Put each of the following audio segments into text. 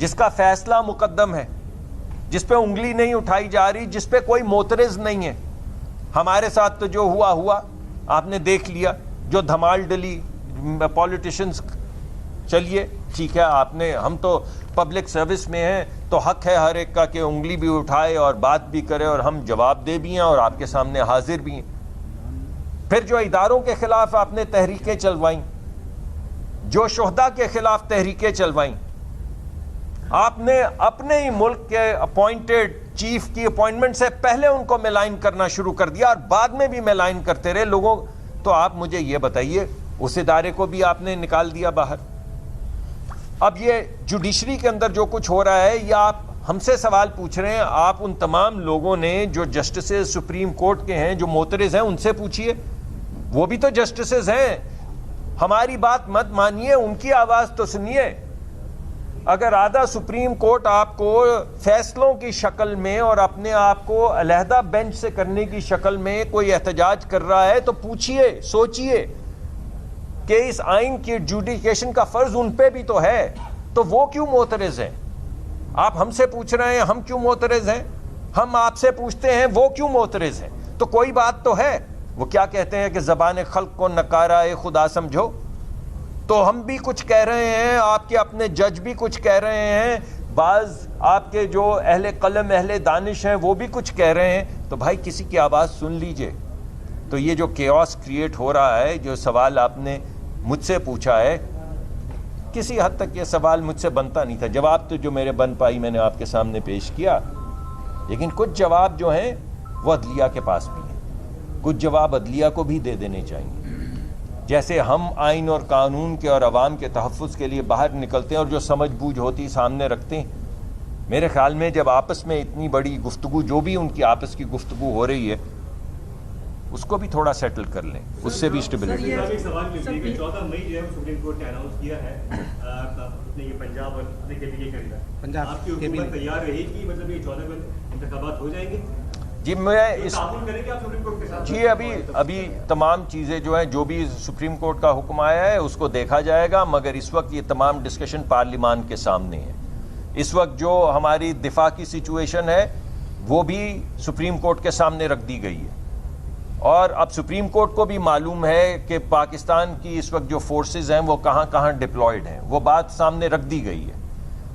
جس کا فیصلہ مقدم ہے، جس پہ انگلی نہیں اٹھائی جا رہی، جس پہ کوئی معترض نہیں ہے. ہمارے ساتھ تو جو ہوا آپ نے دیکھ لیا، جو دھمال ڈلی پولیٹیشنز. چلیے ٹھیک ہے، آپ نے، ہم تو پبلک سروس میں ہیں تو حق ہے ہر ایک کا کہ انگلی بھی اٹھائے اور بات بھی کرے، اور ہم جواب دے بھی ہیں اور آپ کے سامنے حاضر بھی ہیں. پھر جو اداروں کے خلاف آپ نے تحریکیں چلوائیں، جو شہداء کے خلاف تحریکیں چلوائیں، آپ نے اپنے ہی ملک کے اپوائنٹڈ چیف کی اپوائنٹمنٹ سے پہلے ان کو ملائن کرنا شروع کر دیا اور بعد میں بھی ملائن کرتے رہے لوگوں. تو آپ مجھے یہ بتائیے، اس ادارے کو بھی آپ نے نکال دیا باہر. اب یہ جوڈیشری کے اندر جو کچھ ہو رہا ہے، یا آپ ہم سے سوال پوچھ رہے ہیں، آپ ان تمام لوگوں نے جو جسٹسز سپریم کورٹ کے ہیں، جو معترض ہیں، ان سے پوچھیے. وہ بھی تو جسٹسز ہیں. ہماری بات مت مانیے، ان کی آواز تو سنیے. اگر آدھا سپریم کورٹ آپ کو فیصلوں کی شکل میں اور اپنے آپ کو علیحدہ بینچ سے کرنے کی شکل میں کوئی احتجاج کر رہا ہے، تو پوچھیے، سوچیے کہ اس آئین کی ایڈجوڈیکیشن کا فرض ان پہ بھی تو ہے، تو وہ کیوں معترض ہیں؟ آپ ہم سے پوچھ رہے ہیں ہم کیوں معترض ہیں، ہم آپ سے پوچھتے ہیں وہ کیوں معترض ہیں. تو کوئی بات تو ہے. وہ کیا کہتے ہیں کہ زبان خلق کو نکارہ خدا سمجھو. تو ہم بھی کچھ کہہ رہے ہیں، آپ کے اپنے جج بھی کچھ کہہ رہے ہیں، بعض آپ کے جو اہل قلم اہل دانش ہیں وہ بھی کچھ کہہ رہے ہیں. تو بھائی کسی کی آواز سن لیجئے. تو یہ جو کیوس کریٹ ہو رہا ہے، جو سوال آپ نے مجھ سے پوچھا ہے، کسی حد تک یہ سوال مجھ سے بنتا نہیں تھا. جواب تو جو میرے بن پائی میں نے آپ کے سامنے پیش کیا، لیکن کچھ جواب جو ہیں وہ عدلیہ کے پاس بھی ہیں. کچھ جواب عدلیہ کو بھی دے دینے چاہیے. جیسے ہم آئین اور قانون کے اور عوام کے تحفظ کے لیے باہر نکلتے ہیں اور جو سمجھ بوجھ ہوتی سامنے رکھتے ہیں، میرے خیال میں جب آپس میں اتنی بڑی گفتگو، جو بھی ان کی آپس کی گفتگو ہو رہی ہے، اس کو بھی تھوڑا سیٹل کر لیں، اس سے بھی اسٹیبلٹی. ایک سوال مل رہی ہے کہ 14 مئی جو ہے سپریم کورٹ نے اناؤنس کیا ہے یہ پنجاب اور KPK کے اندر، آپ کی حکومت تیار رہی کہ مطلب یہ 14 میں انتخابات ہو جائیں گے؟ جی میں اس جی ابھی تمام چیزیں جو ہیں، جو بھی سپریم کورٹ کا حکم آیا ہے اس کو دیکھا جائے گا، مگر اس وقت یہ تمام ڈسکشن پارلیمان کے سامنے ہے. اس وقت جو ہماری دفاع کی سچویشن ہے وہ بھی سپریم کورٹ کے سامنے رکھ دی گئی ہے، اور اب سپریم کورٹ کو بھی معلوم ہے کہ پاکستان کی اس وقت جو فورسز ہیں وہ کہاں کہاں ڈپلائیڈ ہیں. وہ بات سامنے رکھ دی گئی ہے.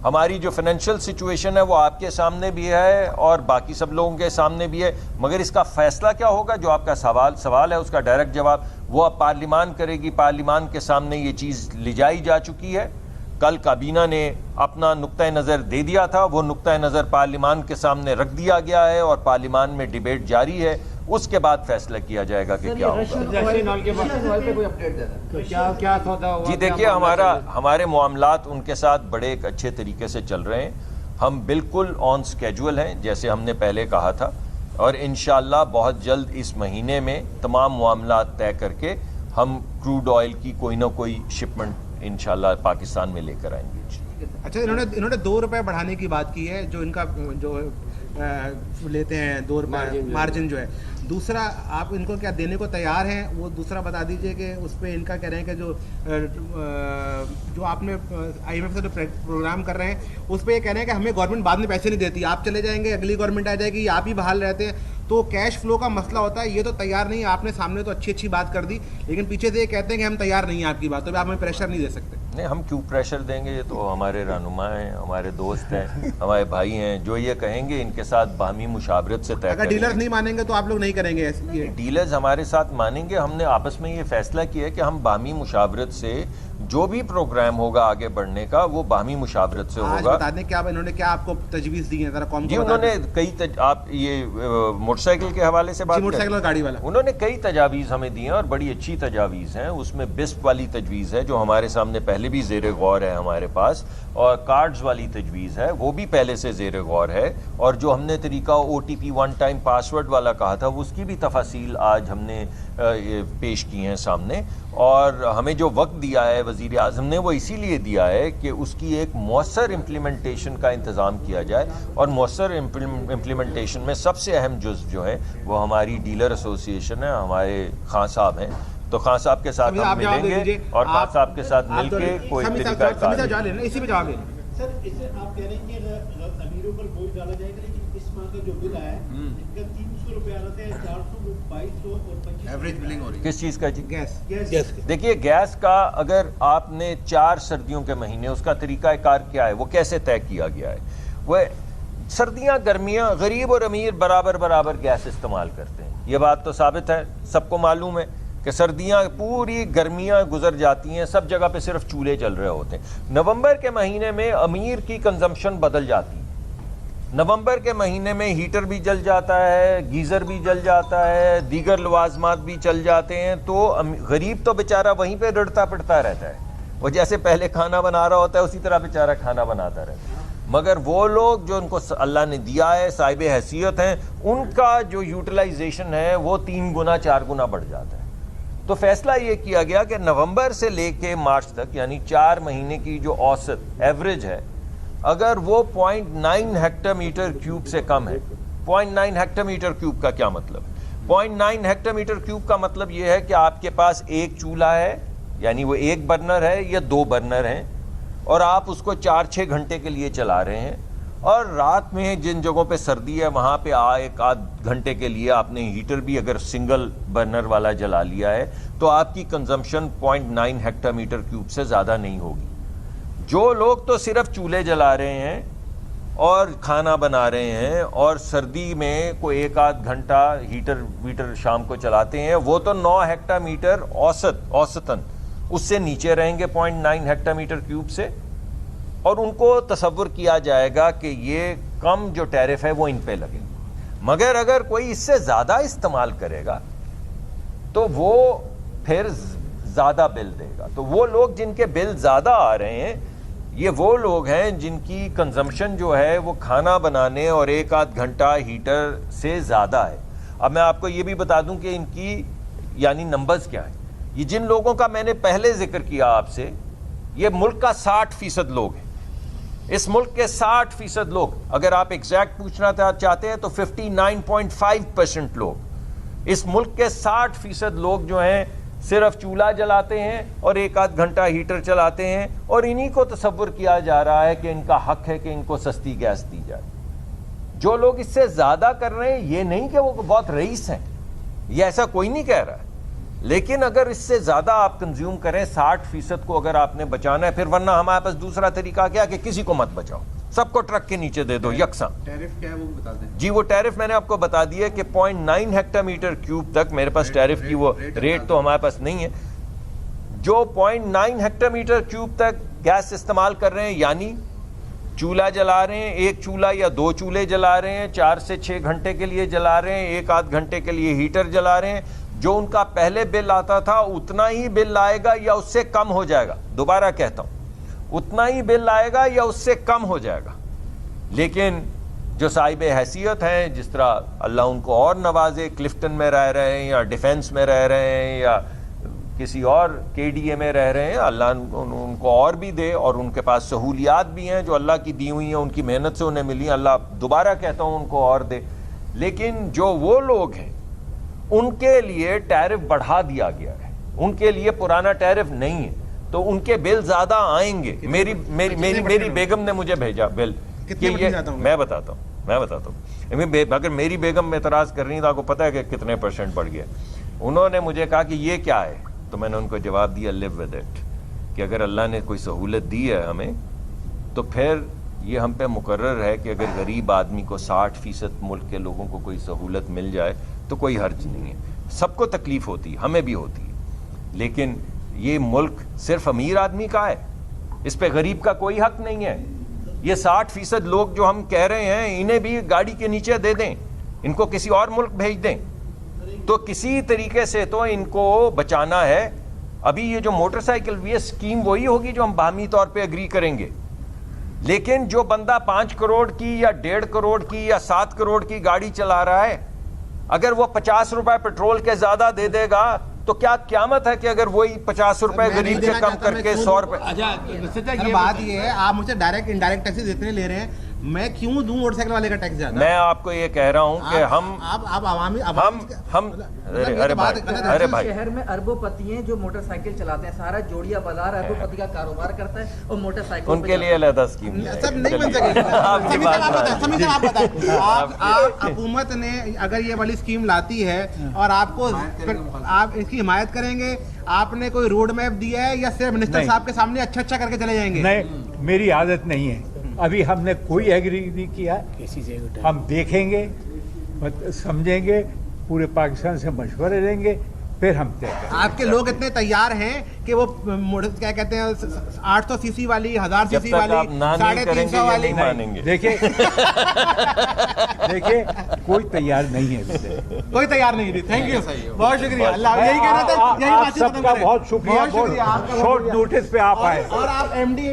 ہماری جو فائنینشیل سچویشن ہے وہ آپ کے سامنے بھی ہے اور باقی سب لوگوں کے سامنے بھی ہے، مگر اس کا فیصلہ کیا ہوگا، جو آپ کا سوال ہے اس کا ڈائریکٹ جواب وہ اب پارلیمان کرے گی. پارلیمان کے سامنے یہ چیز لے جائی جا چکی ہے. کل کابینہ نے اپنا نقطہ نظر دے دیا تھا، وہ نقطہ نظر پارلیمان کے سامنے رکھ دیا گیا ہے اور پارلیمان میں ڈیبیٹ جاری ہے. اس کے بعد فیصلہ کیا جائے گا کہ کیا ہوگا. جی دیکھیے، ہمارے معاملات ان کے ساتھ بڑے ایک اچھے طریقے سے چل رہے ہیں. ہم بالکل آن سکیجول ہیں جیسے ہم نے پہلے کہا تھا، اور انشاءاللہ بہت جلد اس مہینے میں تمام معاملات طے کر کے ہم کروڈ آئل کی کوئی نہ کوئی شپمنٹ انشاءاللہ پاکستان میں لے کر آئیں گے. اچھا، انہوں نے 2 روپے بڑھانے کی بات کی ہے، جو ان کا جو لیتے ہیں 2 روپے مارجن جو ہے. دوسرا، آپ ان کو کیا دینے کو تیار ہیں؟ وہ دوسرا بتا دیجئے کہ اس پہ ان کا کہہ رہے ہیں کہ جو آپ نے IMF سے جو پروگرام کر رہے ہیں اس پہ یہ کہہ رہے ہیں کہ ہمیں گورنمنٹ بعد میں پیسے نہیں دیتی، آپ چلے جائیں گے، اگلی گورنمنٹ آ جائے گی، آپ ہی بحال رہتے ہیں، تو کیش فلو کا مسئلہ ہوتا ہے. یہ تو تیار نہیں ہے. آپ نے سامنے تو اچھی بات کر دی، لیکن پیچھے سے یہ کہتے ہیں کہ ہم تیار نہیں ہیں آپ کی بات، تو آپ ہمیں پریشر نہیں دے سکتے. نہیں، ہم کیوں پریشر دیں گے؟ یہ تو ہمارے رہنما ہیں، ہمارے دوست ہیں، ہمارے بھائی ہیں. جو یہ کہیں گے ان کے ساتھ باہمی مشاورت سے طے کریں گے. اگر ڈیلرز نہیں مانیں گے تو آپ لوگ نہیں کریں گے؟ ڈیلرز ہمارے ساتھ مانیں گے. ہم نے آپس میں یہ فیصلہ کیا ہے کہ ہم باہمی مشاورت سے جو بھی پروگرام ہوگا آگے بڑھنے کا وہ باہمی مشاورت سے ہوگا. بتا دیں کیا انہوں نے کیا آپ کو تجویز دی ہے ذرا قوم کو؟ جی انہوں نے کئی آپ یہ موٹر سائیکل کے حوالے سے بات، موٹر سائیکل اور گاڑی والا، انہوں نے کئی تجاویز ہمیں دی ہیں اور بڑی اچھی تجاویز ہیں. اس میں بسپ والی تجویز ہے جو ہمارے سامنے پہلے بھی زیر غور ہے ہمارے پاس، اور کارڈز والی تجویز ہے وہ بھی پہلے سے زیر غور ہے، اور جو ہم نے طریقہ OTP 1 ٹائم پاسورڈ والا کہا تھا اس کی بھی تفاصیل آج ہم نے پیش کی ہیں سامنے. اور ہمیں جو وقت دیا ہے وزیر اعظم نے وہ اسی لیے دیا ہے کہ اس کی ایک مؤثر امپلیمنٹیشن کا انتظام کیا جائے، اور مؤثر امپلیمنٹیشن میں سب سے اہم جزو جو ہے وہ ہماری ڈیلر ایسوسی ایشن ہے، ہمارے خان صاحب ہیں. تو خان صاحب کے ساتھ ہم ملیں گے اور خان صاحب کے ساتھ مل کے کوئی طریقہ کار. سر اسے آپ کہہ رہے ہیں کہ امیروں پر بوجھ ڈالا جائے گا، لیکن اس ماہ کا جو بل آیا ہے ان کا 300 روپے آ رہا ہے، 400 2200 اور 2500 ایوریج بلنگ ہو رہی ہے کس چیز کا جی؟ گیس دیکھیے گیس کا اگر آپ نے 4 سردیوں کے مہینے، اس کا طریقہ کار کیا ہے، وہ کیسے طے کیا گیا ہے؟ وہ سردیاں گرمیاں غریب اور امیر برابر برابر گیس استعمال کرتے ہیں، یہ بات تو ثابت ہے، سب کو معلوم ہے کہ سردیاں پوری گرمیاں گزر جاتی ہیں، سب جگہ پہ صرف چولہے چل رہے ہوتے ہیں۔ نومبر کے مہینے میں امیر کی کنزمپشن بدل جاتی ہے، نومبر کے مہینے میں ہیٹر بھی جل جاتا ہے، گیزر بھی جل جاتا ہے، دیگر لوازمات بھی چل جاتے ہیں، تو غریب تو بیچارہ وہیں پہ رڑتا پڑتا رہتا ہے، وہ جیسے پہلے کھانا بنا رہا ہوتا ہے اسی طرح بیچارہ کھانا بناتا رہتا ہے۔ مگر وہ لوگ جو ان کو اللہ نے دیا ہے، صاحب حیثیت ہیں، ان کا جو یوٹیلائزیشن ہے وہ 3 گنا 4 گنا بڑھ جاتا ہے۔ تو فیصلہ یہ کیا گیا کہ نومبر سے لے کے مارچ تک، یعنی 4 مہینے کی جو اوسط ایوریج ہے، اگر وہ 0.9 ہیکٹر میٹر کیوب سے کم ہے، 0.9 ہیکٹر میٹر کیوب کا کیا مطلب؟ 0.9 ہیکٹر میٹر کیوب کا مطلب یہ ہے کہ آپ کے پاس ایک چولہا ہے، یعنی وہ 1 برنر ہے یا 2 برنر ہیں، اور آپ اس کو 4-6 گھنٹے کے لیے چلا رہے ہیں، اور رات میں جن جگہوں پہ سردی ہے وہاں پہ 1-8 گھنٹے کے لیے آپ نے ہیٹر بھی اگر سنگل برنر والا جلا لیا ہے تو آپ کی کنزمپشن 0.9 ہیکٹر میٹر کیوب سے زیادہ نہیں ہوگی۔ جو لوگ تو صرف چولہے جلا رہے ہیں اور کھانا بنا رہے ہیں اور سردی میں کوئی 1-8 گھنٹہ ہیٹر ویٹر شام کو چلاتے ہیں، وہ تو 9 ہیکٹر میٹر اوسطاً اس سے نیچے رہیں گے 0.9 ہیکٹر میٹر کیوب سے، اور ان کو تصور کیا جائے گا کہ یہ کم جو ٹیرف ہے وہ ان پہ لگے۔ مگر اگر کوئی اس سے زیادہ استعمال کرے گا تو وہ پھر زیادہ بل دے گا۔ تو وہ لوگ جن کے بل زیادہ آ رہے ہیں، یہ وہ لوگ ہیں جن کی کنزمپشن جو ہے وہ کھانا بنانے اور 1-8 گھنٹہ ہیٹر سے زیادہ ہے۔ اب میں آپ کو یہ بھی بتا دوں کہ ان کی یعنی نمبرز کیا ہیں۔ یہ جن لوگوں کا میں نے پہلے ذکر کیا آپ سے، یہ ملک کا 60% لوگ ہیں۔ اس ملک کے 60% لوگ، اگر آپ ایگزیکٹ پوچھنا چاہتے ہیں تو 59.5% لوگ، اس ملک کے 60% لوگ جو ہیں صرف چولہا جلاتے ہیں اور 1-8 گھنٹہ ہیٹر چلاتے ہیں، اور انہی کو تصور کیا جا رہا ہے کہ ان کا حق ہے کہ ان کو سستی گیس دی جائے۔ جو لوگ اس سے زیادہ کر رہے ہیں، یہ نہیں کہ وہ بہت رئیس ہیں، یہ ایسا کوئی نہیں کہہ رہا ہے، لیکن اگر اس سے زیادہ آپ کنزیوم کریں، 60% کو اگر آپ نے بچانا ہے، پھر ورنہ ہمارے پاس دوسرا طریقہ کیا کہ کسی کو مت بچاؤ، سب کو ٹرک کے نیچے دے دو یکساں۔ ٹیرف کیا ہے وہ بتا دیں جی وہ ٹیرف میں نے آپ کو بتا دیا کہ 0.9 ہیکٹر میٹر کیوب تک میرے پاس ٹیرف کی وہ ریٹ تو ہمارے پاس نہیں ہے۔ جو 0.9 ہیکٹر میٹر کیوب تک گیس استعمال کر رہے ہیں، یعنی چولہا جلا رہے ہیں، 1 چولہا یا 2 چولہے جلا رہے ہیں، 4 سے 6 گھنٹے کے لیے جلا رہے ہیں، 1-8 گھنٹے کے لیے ہیٹر جلا رہے ہیں، جو ان کا پہلے بل آتا تھا اتنا ہی بل آئے گا یا اس سے کم ہو جائے گا۔ دوبارہ کہتا ہوں، اتنا ہی بل آئے گا یا اس سے کم ہو جائے گا۔ لیکن جو صاحب حیثیت ہیں، جس طرح اللہ ان کو اور نوازے، کلفٹن میں رہ رہے ہیں یا ڈیفنس میں رہ رہے ہیں یا کسی اور KDA میں رہ رہے ہیں، اللہ ان کو اور بھی دے، اور ان کے پاس سہولیات بھی ہیں جو اللہ کی دی ہوئی ہیں، ان کی محنت سے انہیں ملی، اللہ دوبارہ کہتا ہوں ان کو اور دے۔ لیکن جو وہ لوگ ہیں ان کے لیے ٹیرف بڑھا دیا گیا ہے، ان کے لیے پرانا ٹیرف نہیں ہے، تو ان کے بل زیادہ آئیں گے۔ میری بیگم نے مجھے بھیجا بل کہ یہ میں بتاتا ہوں اگر میری بیگم اعتراض کر رہی ہے تو آپ کو پتہ ہے کہ کتنے % بڑھ گیا۔ انہوں نے مجھے کہا کہ یہ کیا ہے، تو میں نے ان کو جواب دیا لیو ود اٹ، کہ اگر اللہ نے کوئی سہولت دی ہے ہمیں تو پھر یہ ہم پہ مقرر ہے کہ اگر غریب آدمی کو 60% ملک کے لوگوں کو کوئی سہولت مل جائے تو کوئی حرج نہیں ہے۔ سب کو تکلیف ہوتی ہے، ہمیں بھی ہوتی ہے، لیکن یہ ملک صرف امیر آدمی کا ہے، اس پہ غریب کا کوئی حق نہیں ہے۔ یہ 60% لوگ جو ہم کہہ رہے ہیں، انہیں بھی گاڑی کے نیچے دے دیں، ان کو کسی اور ملک بھیج دیں، تو کسی طریقے سے تو ان کو بچانا ہے۔ ابھی یہ جو موٹر سائیکل یہ اسکیم وہی ہوگی جو ہم باہمی طور پہ اگری کریں گے، لیکن جو بندہ 5 کروڑ کی یا 1.5 کروڑ کی یا 7 کروڑ کی گاڑی چلا رہا ہے، اگر وہ 50 روپے پیٹرول کے زیادہ دے دے گا تو کیا قیامت ہے کہ اگر وہی 50 روپے غریب سے کم کر کے 100 روپے۔ بات یہ ہے، آپ مجھے ڈائریکٹ انڈائریکٹ ٹیکسز اتنے لے رہے ہیں، میں کیوں دوں موٹر سائیکل والے کا ٹیکس زیادہ؟ میں آپ کو یہ کہہ رہا ہوں کہ آپ عوامی ہم ارے بھائی شہر میں اربوں پتی ہیں جو موٹر سائیکل چلاتے ہیں, سارا جوڑیا بازار اربوں پتی کا کاروبار کرتا ہے اور موٹر سائیکل ان کے لیے علیحدہ اسکیم سب نہیں بن سکے. آپ بتائیں, آپ حکومت نے اگر یہ والی اسکیم لاتی ہے اور آپ کو آپ اس کی حمایت کریں گے, آپ نے کوئی روڈ میپ دیا ہے یا صرف منسٹر صاحب کے سامنے اچھا اچھا کر کے چلے جائیں گے؟ نہیں, میری عادت نہیں ہے, ابھی ہم نے کوئی ایگری نہیں کیا. ہم دیکھیں گے, سمجھیں گے, پورے پاکستان سے مشورے لیں گے, پھر ہم طے کریں گے. آپ کے لوگ اتنے تیار ہیں کہ وہ کیا کہتے ہیں 800 سی سی والی, 1000 سی سی والی, 350 والی مانیں گے. دیکھیں کوئی تیار نہیں ہے, کوئی تیار نہیں تھی. تھینک یو, بہت شکریہ. اللہ یہی کہنا تھا, یہی آپ بات سب کا بہت شکریہ, آپ کا شارٹ نوٹس پہ آپ آئے. اور آپ ایم ڈی